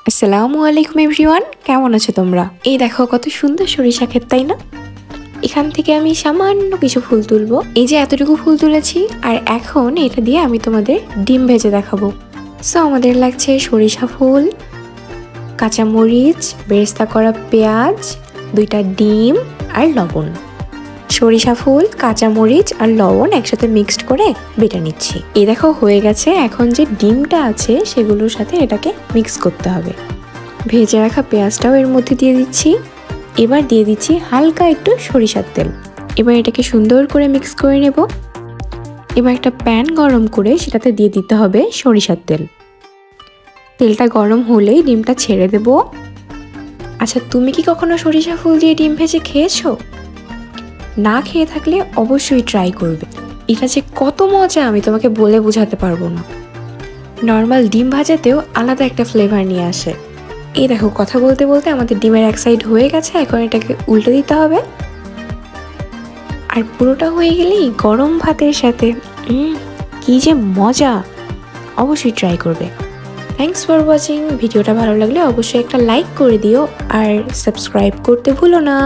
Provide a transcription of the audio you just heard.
আসসালামু আলাইকুম এভরিওয়ান, কেমন আছো তোমরা? এই দেখো কত সুন্দর সরিষা ক্ষেত, তাই না? এখান থেকে আমি সামান্য কিছু ফুল তুলবো। এই যে এতটুকু ফুল তুলেছি, আর এখন এটা দিয়ে আমি তোমাদের ডিম ভেজে দেখাবো। সো আমাদের লাগছে সরিষা ফুল, কাঁচামরিচ, বেরেস্তা করা পেঁয়াজ, 2টা ডিম আর লবণ। সরিষা ফুল, কাঁচামরিচ আর লবণ একসাথে মিক্সড করে বেটে নিচ্ছি। এই দেখো হয়ে গেছে। এখন যে ডিমটা আছে সেগুলোর সাথে এটাকে মিক্স করতে হবে। ভেজে রাখা পেঁয়াজটাও এর মধ্যে দিয়ে দিচ্ছি। এবার দিয়ে দিচ্ছি হালকা একটু সরিষার তেল। এবার এটাকে সুন্দর করে মিক্স করে নেব। এবার একটা প্যান গরম করে সেটাতে দিয়ে দিতে হবে সরিষার তেল। তেলটা গরম হলেই ডিমটা ছেড়ে দেব। আচ্ছা, তুমি কি কখনো সরিষা ফুল দিয়ে ডিম ভেজে খেয়েছো? না খেয়ে থাকলে অবশ্যই ট্রাই করবে। এটা যে কত মজা আমি তোমাকে বলে বোঝাতে পারবো না। নর্মাল ডিম ভাজাতেও আলাদা একটা ফ্লেভার নিয়ে আসে। এই দেখো কথা বলতে বলতে আমাদের ডিমের এক সাইড হয়ে গেছে। এখন এটাকে উল্টে দিতে হবে। আর পুরোটা হয়ে গেলেই গরম ভাতের সাথে কি যে মজা! অবশ্যই ট্রাই করবে। Thanks for watching. ভিডিওটা ভালো লাগলে অবশ্যই একটা লাইক করে দিও আর সাবস্ক্রাইব করতে ভুলো না।